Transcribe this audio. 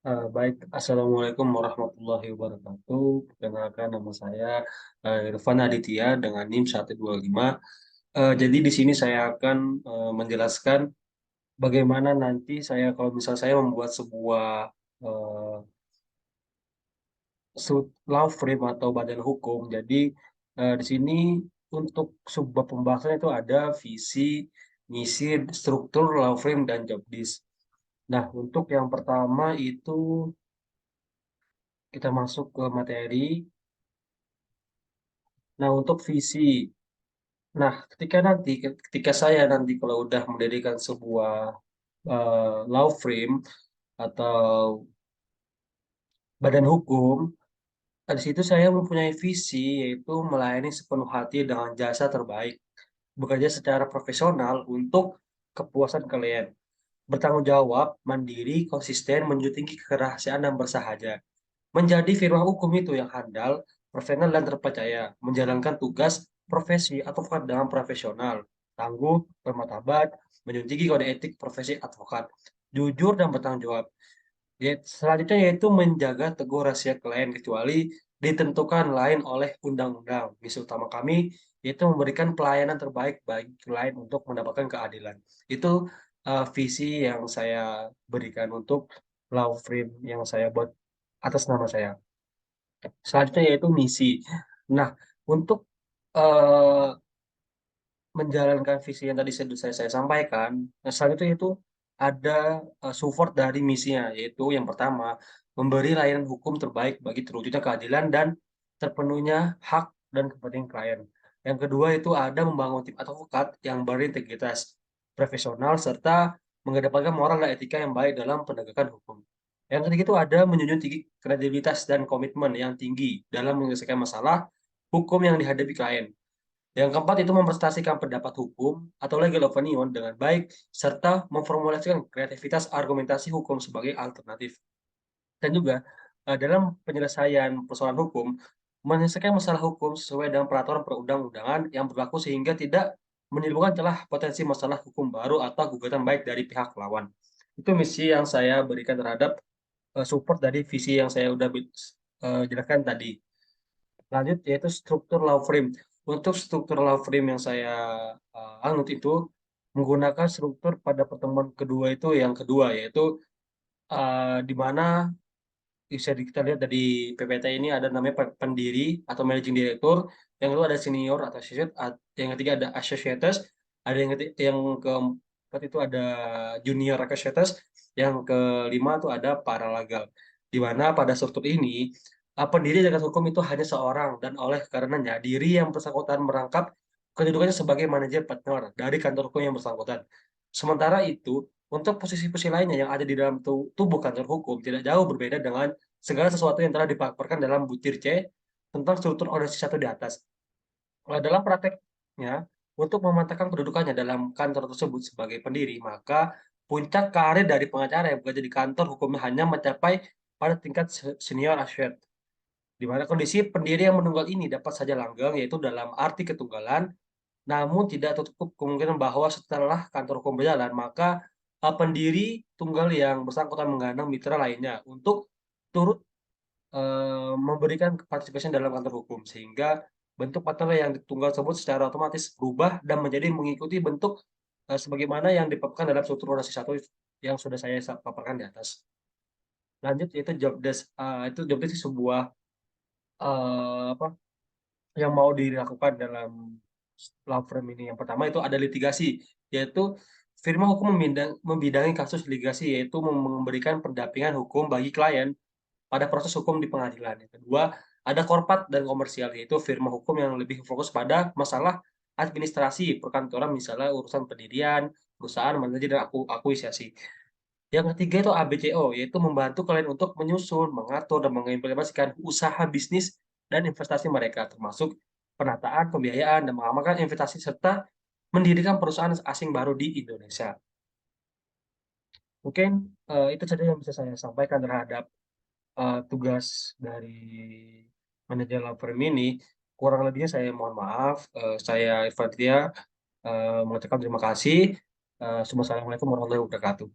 Baik, Assalamualaikum warahmatullahi wabarakatuh. Perkenalkan nama saya Irfan Aditya dengan NIM 125. Jadi di sini saya akan menjelaskan bagaimana nanti saya kalau misal saya membuat sebuah eh, law frame atau badan hukum. Jadi di sini untuk sebuah pembahasan itu ada visi, misi, struktur law frame dan job desk. Nah, untuk yang pertama itu kita masuk ke materi. Nah, untuk visi. Nah, ketika saya nanti kalau udah mendirikan sebuah law firm atau badan hukum, di situ saya mempunyai visi yaitu melayani sepenuh hati dengan jasa terbaik, bekerja secara profesional untuk kepuasan klien, bertanggung jawab, mandiri, konsisten, menjunjung tinggi kerahasiaan dan bersahaja. Menjadi firma hukum itu yang handal, profesional dan terpercaya, menjalankan tugas profesi advokat dengan profesional, tangguh, bermartabat, menjunjung tinggi kode etik profesi advokat, jujur dan bertanggung jawab. Selanjutnya yaitu menjaga teguh rahasia klien kecuali ditentukan lain oleh undang-undang. Misi utama kami yaitu memberikan pelayanan terbaik bagi klien untuk mendapatkan keadilan. Itu visi yang saya berikan untuk law firm yang saya buat atas nama saya. Selanjutnya yaitu misi. Nah, untuk eh, menjalankan visi yang tadi saya sampaikan, nah, selanjutnya itu ada support dari misinya, yaitu yang pertama, memberi layanan hukum terbaik bagi terwujudnya keadilan dan terpenuhnya hak dan kepentingan klien. Yang kedua itu ada membangun tim advokat yang berintegritas profesional serta mengedepankan moral dan etika yang baik dalam penegakan hukum. Yang ketiga itu ada menjunjung tinggi kredibilitas dan komitmen yang tinggi dalam menyelesaikan masalah hukum yang dihadapi klien. Yang keempat itu mempresentasikan pendapat hukum atau legal opinion dengan baik serta memformulasikan kreativitas argumentasi hukum sebagai alternatif. Dan juga dalam penyelesaian persoalan hukum, menyelesaikan masalah hukum sesuai dengan peraturan perundang-undangan yang berlaku sehingga tidak menimbulkan celah potensi masalah hukum baru atau gugatan baik dari pihak lawan. Itu misi yang saya berikan terhadap support dari visi yang saya udah jelaskan tadi. Lanjut yaitu struktur law frame. Untuk struktur law frame yang saya anut itu menggunakan struktur pada pertemuan kedua itu yang kedua yaitu di mana bisa kita lihat dari PPT ini ada namanya pendiri atau managing director, yang kedua ada senior atau associate, yang ketiga ada associates, ada yang keempat itu ada junior associates, yang kelima itu ada paralegal. Di mana pada struktur ini pendiri jagat hukum itu hanya seorang dan oleh karenanya diri yang bersangkutan merangkap kedudukannya sebagai manajer partner dari kantor hukum yang bersangkutan. Sementara itu, untuk posisi-posisi lainnya yang ada di dalam tubuh kantor hukum tidak jauh berbeda dengan segala sesuatu yang telah dipaparkan dalam butir C tentang struktur organisasi satu di atas. Dalam prakteknya, untuk memantapkan kedudukannya dalam kantor tersebut sebagai pendiri, maka puncak karir dari pengacara yang bekerja di kantor hukumnya hanya mencapai pada tingkat senior associate, di mana kondisi pendiri yang menunggal ini dapat saja langgeng, yaitu dalam arti ketunggalan, namun tidak tertutup kemungkinan bahwa setelah kantor hukum berjalan, maka pendiri tunggal yang bersangkutan menggandeng mitra lainnya untuk turut memberikan partisipasi dalam kantor hukum sehingga bentuk materi yang ditunggal tersebut secara otomatis berubah dan menjadi mengikuti bentuk sebagaimana yang dipaparkan dalam struktur orasi satu yang sudah saya paparkan di atas. Lanjut yaitu job desk. Itu job desk sebuah apa yang mau dilakukan dalam law firm ini. Yang pertama itu ada litigasi, yaitu firma hukum membidangi kasus litigasi, yaitu memberikan pendampingan hukum bagi klien pada proses hukum di pengadilan. Yang kedua, ada korpat dan komersial, yaitu firma hukum yang lebih fokus pada masalah administrasi perkantoran, misalnya urusan pendirian, perusahaan, manajer, dan akuisisi. Yang ketiga itu ABCO, yaitu membantu kalian untuk menyusun, mengatur, dan mengimplementasikan usaha bisnis dan investasi mereka, termasuk penataan, pembiayaan, dan mengamalkan investasi, serta mendirikan perusahaan asing baru di Indonesia. Mungkin itu saja yang bisa saya sampaikan terhadap tugas dari manajer law firm ini. Kurang lebihnya saya mohon maaf. Saya Irfan Tia mengucapkan terima kasih. Assalamualaikum warahmatullahi wabarakatuh.